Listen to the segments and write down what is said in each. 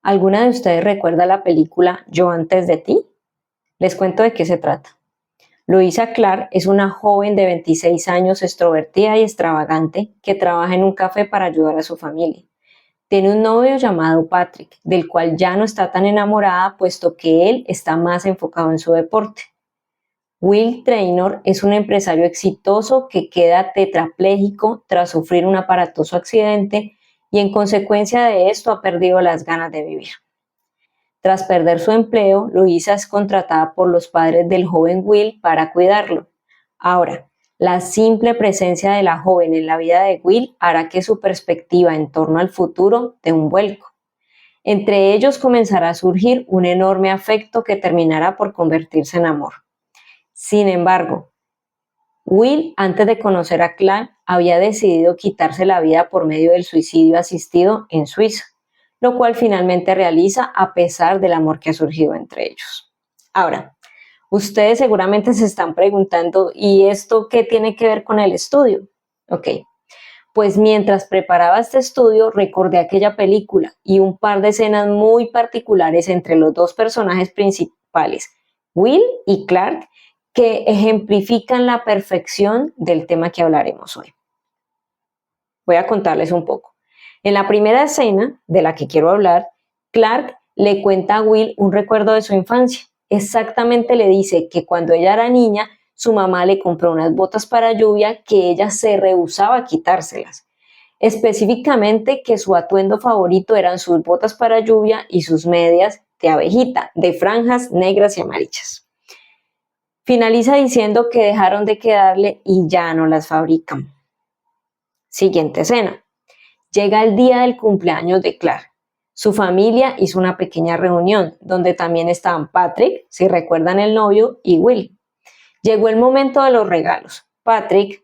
¿Alguna de ustedes recuerda la película Yo antes de ti? Les cuento de qué se trata. Louisa Clark es una joven de 26 años extrovertida y extravagante que trabaja en un café para ayudar a su familia. Tiene un novio llamado Patrick, del cual ya no está tan enamorada puesto que él está más enfocado en su deporte. Will Traynor es un empresario exitoso que queda tetrapléjico tras sufrir un aparatoso accidente y en consecuencia de esto ha perdido las ganas de vivir. Tras perder su empleo, Louisa es contratada por los padres del joven Will para cuidarlo. Ahora, la simple presencia de la joven en la vida de Will hará que su perspectiva en torno al futuro dé un vuelco. Entre ellos comenzará a surgir un enorme afecto que terminará por convertirse en amor. Sin embargo, Will, antes de conocer a Clark, había decidido quitarse la vida por medio del suicidio asistido en Suiza, lo cual finalmente realiza a pesar del amor que ha surgido entre ellos. Ahora, ustedes seguramente se están preguntando, ¿y esto qué tiene que ver con el estudio? Ok, pues mientras preparaba este estudio recordé aquella película y un par de escenas muy particulares entre los dos personajes principales, Will y Clark, que ejemplifican la perfección del tema que hablaremos hoy. Voy a contarles un poco. En la primera escena de la que quiero hablar, Clark le cuenta a Will un recuerdo de su infancia. Exactamente le dice que cuando ella era niña, su mamá le compró unas botas para lluvia que ella se rehusaba a quitárselas. Específicamente que su atuendo favorito eran sus botas para lluvia y sus medias de abejita, de franjas negras y amarillas. Finaliza diciendo que dejaron de quedarle y ya no las fabrican. Siguiente escena. Llega el día del cumpleaños de Clark. Su familia hizo una pequeña reunión donde también estaban Patrick, si recuerdan el novio, y Will. Llegó el momento de los regalos. Patrick,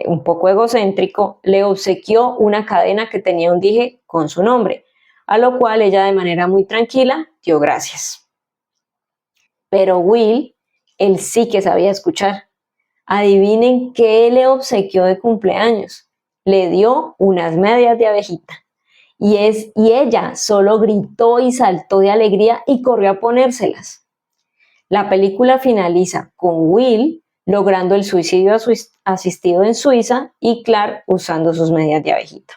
un poco egocéntrico, le obsequió una cadena que tenía un dije con su nombre, a lo cual ella de manera muy tranquila dio gracias. Pero Will, él sí que sabía escuchar. Adivinen qué le obsequió de cumpleaños. Le dio unas medias de abejita. Y ella solo gritó y saltó de alegría y corrió a ponérselas. La película finaliza con Will logrando el suicidio asistido en Suiza y Clark usando sus medias de abejita.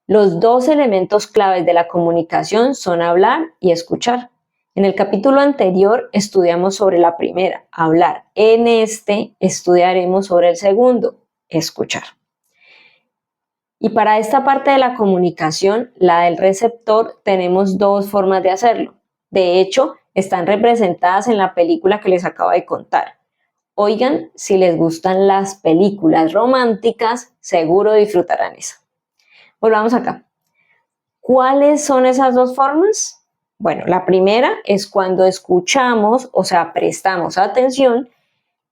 Los dos elementos claves de la comunicación son hablar y escuchar. En el capítulo anterior estudiamos sobre la primera, hablar. En este estudiaremos sobre el segundo, escuchar. Y para esta parte de la comunicación, la del receptor, tenemos dos formas de hacerlo. De hecho, están representadas en la película que les acabo de contar. Oigan, si les gustan las películas románticas, seguro disfrutarán esa. Volvamos acá. ¿Cuáles son esas dos formas? Bueno, la primera es cuando escuchamos, o sea, prestamos atención,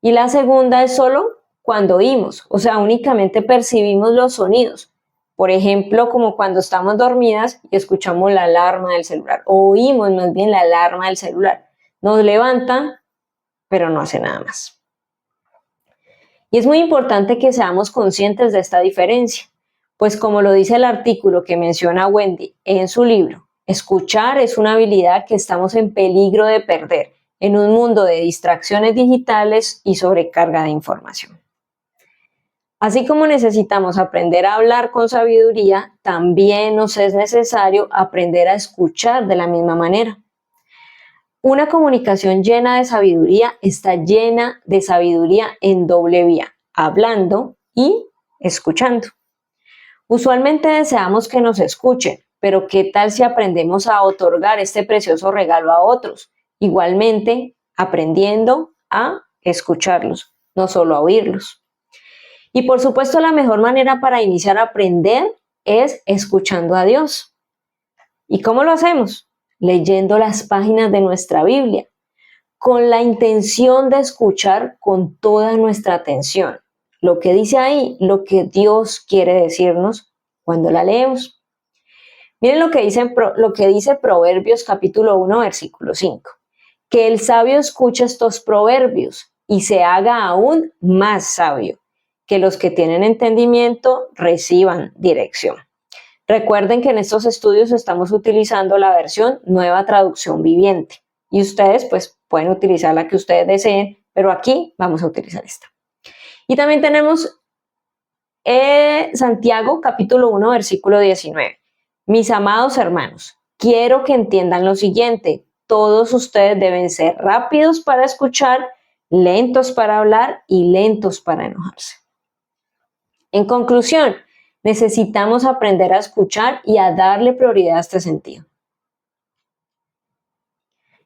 y la segunda es solo cuando oímos, o sea, únicamente percibimos los sonidos. Por ejemplo, como cuando estamos dormidas y escuchamos la alarma del celular, o oímos más bien la alarma del celular. Nos levanta, pero no hace nada más. Y es muy importante que seamos conscientes de esta diferencia, pues como lo dice el artículo que menciona Wendy en su libro, escuchar es una habilidad que estamos en peligro de perder en un mundo de distracciones digitales y sobrecarga de información. Así como necesitamos aprender a hablar con sabiduría, también nos es necesario aprender a escuchar de la misma manera. Una comunicación llena de sabiduría está llena de sabiduría en doble vía, hablando y escuchando. Usualmente deseamos que nos escuchen, pero ¿qué tal si aprendemos a otorgar este precioso regalo a otros? Igualmente, aprendiendo a escucharlos, no solo a oírlos. Y por supuesto, la mejor manera para iniciar a aprender es escuchando a Dios. ¿Y cómo lo hacemos? Leyendo las páginas de nuestra Biblia, con la intención de escuchar con toda nuestra atención lo que dice ahí, lo que Dios quiere decirnos cuando la leemos. Miren lo que dice Proverbios capítulo 1, versículo 5. Que el sabio escuche estos proverbios y se haga aún más sabio, que los que tienen entendimiento reciban dirección. Recuerden que en estos estudios estamos utilizando la versión Nueva Traducción Viviente y ustedes pues pueden utilizar la que ustedes deseen, pero aquí vamos a utilizar esta. Y también tenemos Santiago capítulo 1 versículo 19. Mis amados hermanos, quiero que entiendan lo siguiente. Todos ustedes deben ser rápidos para escuchar, lentos para hablar y lentos para enojarse. En conclusión, necesitamos aprender a escuchar y a darle prioridad a este sentido.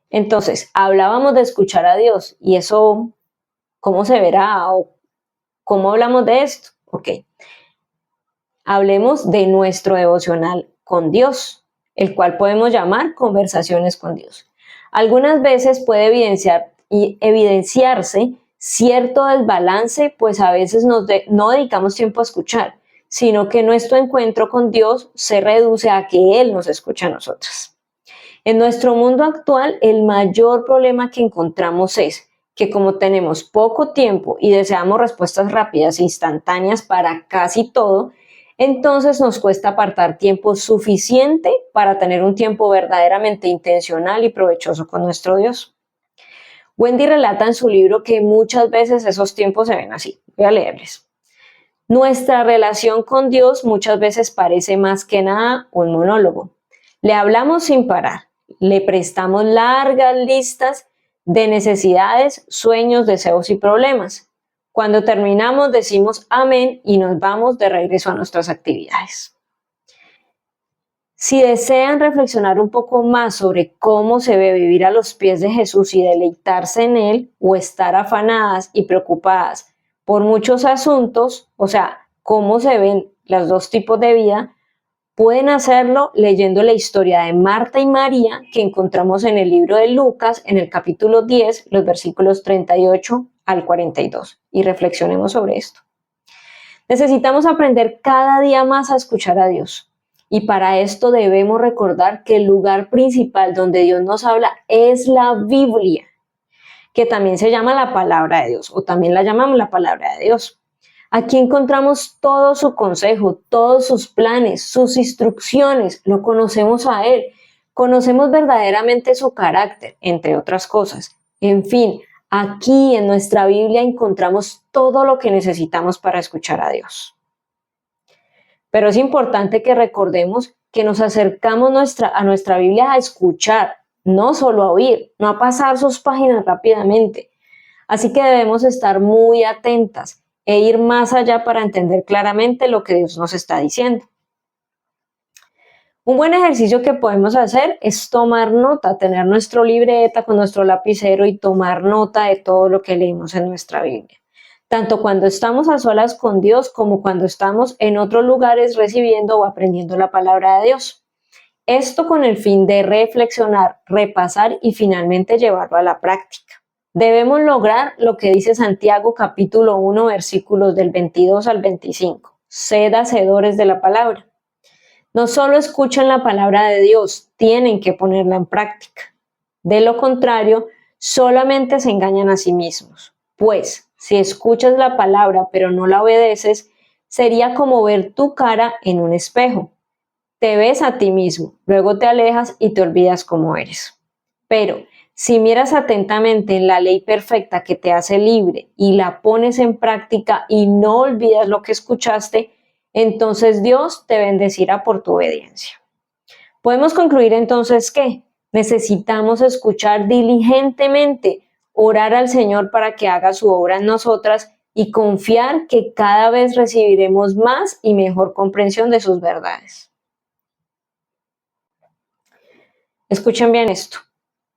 Entonces, hablábamos de escuchar a Dios y eso, ¿cómo se verá? ¿O cómo hablamos de esto? Ok. Hablemos de nuestro devocional con Dios, el cual podemos llamar conversaciones con Dios. Algunas veces puede evidenciarse cierto desbalance, pues a veces no dedicamos tiempo a escuchar, sino que nuestro encuentro con Dios se reduce a que Él nos escucha a nosotros. En nuestro mundo actual, el mayor problema que encontramos es que como tenemos poco tiempo y deseamos respuestas rápidas e instantáneas para casi todo, entonces nos cuesta apartar tiempo suficiente para tener un tiempo verdaderamente intencional y provechoso con nuestro Dios. Wendy relata en su libro que muchas veces esos tiempos se ven así. Voy a leerles. Nuestra relación con Dios muchas veces parece más que nada un monólogo. Le hablamos sin parar, le prestamos largas listas de necesidades, sueños, deseos y problemas. Cuando terminamos decimos amén y nos vamos de regreso a nuestras actividades. Si desean reflexionar un poco más sobre cómo se ve vivir a los pies de Jesús y deleitarse en Él, o estar afanadas y preocupadas por muchos asuntos, o sea, cómo se ven los dos tipos de vida, pueden hacerlo leyendo la historia de Marta y María que encontramos en el libro de Lucas, en el capítulo 10, los versículos 38 al 42. Y reflexionemos sobre esto. Necesitamos aprender cada día más a escuchar a Dios. Y para esto debemos recordar que el lugar principal donde Dios nos habla es la Biblia, que también se llama la palabra de Dios, o también la llamamos la palabra de Dios. Aquí encontramos todo su consejo, todos sus planes, sus instrucciones, lo conocemos a Él, conocemos verdaderamente su carácter, entre otras cosas. En fin, aquí en nuestra Biblia encontramos todo lo que necesitamos para escuchar a Dios. Pero es importante que recordemos que nos acercamos a nuestra Biblia a escuchar, no solo a oír, no a pasar sus páginas rápidamente. Así que debemos estar muy atentas e ir más allá para entender claramente lo que Dios nos está diciendo. Un buen ejercicio que podemos hacer es tomar nota, tener nuestra libreta con nuestro lapicero y tomar nota de todo lo que leemos en nuestra Biblia. Tanto cuando estamos a solas con Dios como cuando estamos en otros lugares recibiendo o aprendiendo la palabra de Dios. Esto con el fin de reflexionar, repasar y finalmente llevarlo a la práctica. Debemos lograr lo que dice Santiago capítulo 1 versículos del 22 al 25. Sed hacedores de la palabra. No solo escuchan la palabra de Dios, tienen que ponerla en práctica. De lo contrario, solamente se engañan a sí mismos. Pues, si escuchas la palabra pero no la obedeces, sería como ver tu cara en un espejo. Te ves a ti mismo, luego te alejas y te olvidas cómo eres. Pero, si miras atentamente en la ley perfecta que te hace libre y la pones en práctica y no olvidas lo que escuchaste, entonces Dios te bendecirá por tu obediencia. Podemos concluir entonces que necesitamos escuchar diligentemente, orar al Señor para que haga su obra en nosotras y confiar que cada vez recibiremos más y mejor comprensión de sus verdades. Escuchen bien esto.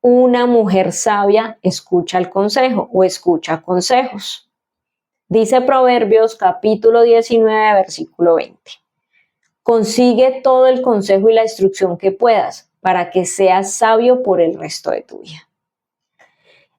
Una mujer sabia escucha el consejo o escucha consejos. Dice Proverbios capítulo 19, versículo 20. Consigue todo el consejo y la instrucción que puedas para que seas sabio por el resto de tu vida.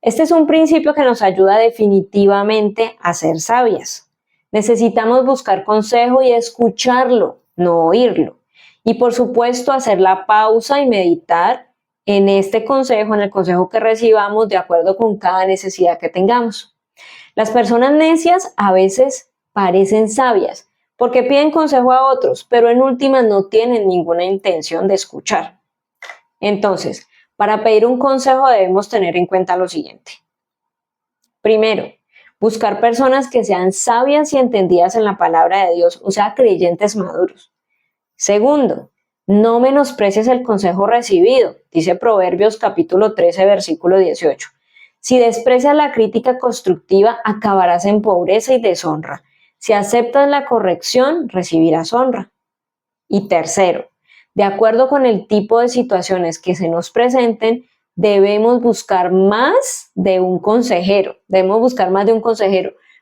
Este es un principio que nos ayuda definitivamente a ser sabias. Necesitamos buscar consejo y escucharlo, no oírlo. Y por supuesto hacer la pausa y meditar en este consejo, en el consejo que recibamos de acuerdo con cada necesidad que tengamos. Las personas necias a veces parecen sabias, porque piden consejo a otros, pero en últimas no tienen ninguna intención de escuchar. Entonces, para pedir un consejo debemos tener en cuenta lo siguiente. Primero, buscar personas que sean sabias y entendidas en la palabra de Dios, o sea, creyentes maduros. Segundo, no menosprecies el consejo recibido, dice Proverbios capítulo 13, versículo 18. Si desprecias la crítica constructiva, acabarás en pobreza y deshonra. Si aceptas la corrección, recibirás honra. Y tercero, de acuerdo con el tipo de situaciones que se nos presenten, debemos buscar más de un consejero.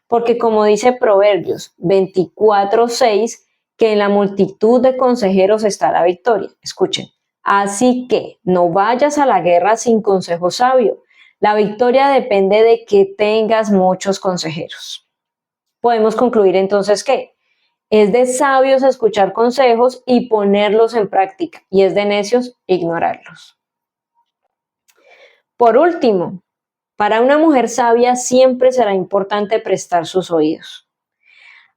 Porque como dice Proverbios 24:6, que en la multitud de consejeros está la victoria. Escuchen, así que no vayas a la guerra sin consejo sabio. La victoria depende de que tengas muchos consejeros. Podemos concluir entonces que es de sabios escuchar consejos y ponerlos en práctica, y es de necios ignorarlos. Por último, para una mujer sabia siempre será importante prestar sus oídos.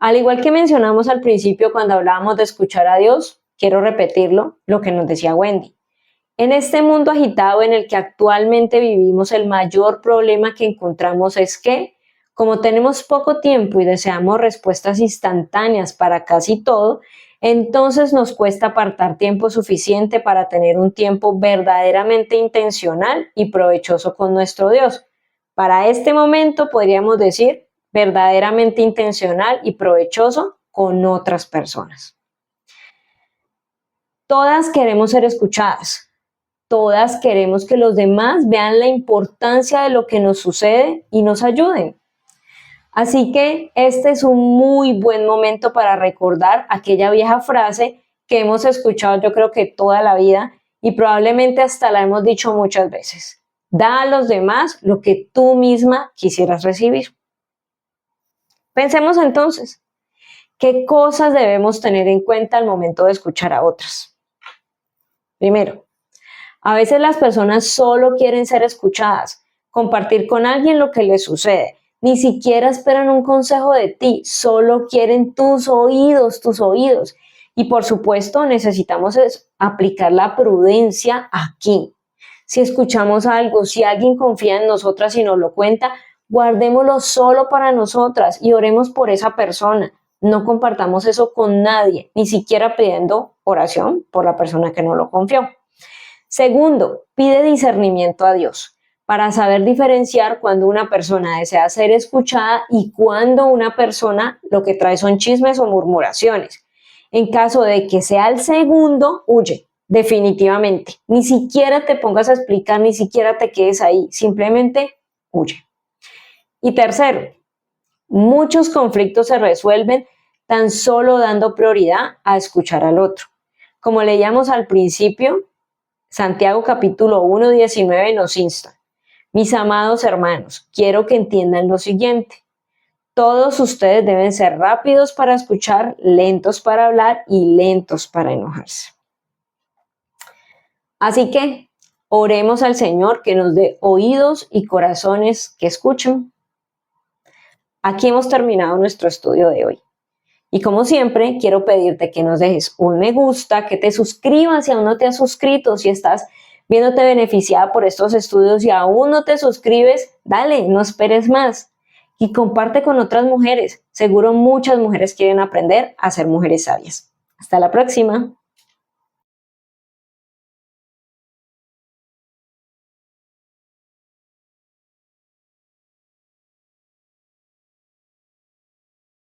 Al igual que mencionamos al principio cuando hablábamos de escuchar a Dios, quiero repetirlo, lo que nos decía Wendy. En este mundo agitado en el que actualmente vivimos, el mayor problema que encontramos es que, como tenemos poco tiempo y deseamos respuestas instantáneas para casi todo, entonces nos cuesta apartar tiempo suficiente para tener un tiempo verdaderamente intencional y provechoso con nuestro Dios. Para este momento podríamos decir verdaderamente intencional y provechoso con otras personas. Todas queremos ser escuchadas. Todas queremos que los demás vean la importancia de lo que nos sucede y nos ayuden. Así que este es un muy buen momento para recordar aquella vieja frase que hemos escuchado yo creo que toda la vida y probablemente hasta la hemos dicho muchas veces. Da a los demás lo que tú misma quisieras recibir. Pensemos entonces, ¿qué cosas debemos tener en cuenta al momento de escuchar a otras? Primero, a veces las personas solo quieren ser escuchadas, compartir con alguien lo que les sucede. Ni siquiera esperan un consejo de ti, solo quieren tus oídos. Y por supuesto necesitamos aplicar la prudencia aquí. Si escuchamos algo, si alguien confía en nosotras y nos lo cuenta, guardémoslo solo para nosotras y oremos por esa persona. No compartamos eso con nadie, ni siquiera pidiendo oración por la persona que nos lo confió. Segundo, pide discernimiento a Dios para saber diferenciar cuando una persona desea ser escuchada y cuando una persona lo que trae son chismes o murmuraciones. En caso de que sea el segundo, huye, definitivamente. Ni siquiera te pongas a explicar, ni siquiera te quedes ahí, simplemente huye. Y tercero, muchos conflictos se resuelven tan solo dando prioridad a escuchar al otro. Como leíamos al principio, Santiago capítulo 1, 19 nos insta. Mis amados hermanos, quiero que entiendan lo siguiente. Todos ustedes deben ser rápidos para escuchar, lentos para hablar y lentos para enojarse. Así que oremos al Señor que nos dé oídos y corazones que escuchen. Aquí hemos terminado nuestro estudio de hoy. Y como siempre, quiero pedirte que nos dejes un me gusta, que te suscribas si aún no te has suscrito, si estás viéndote beneficiada por estos estudios y aún no te suscribes, dale, no esperes más. Y comparte con otras mujeres. Seguro muchas mujeres quieren aprender a ser mujeres sabias. Hasta la próxima.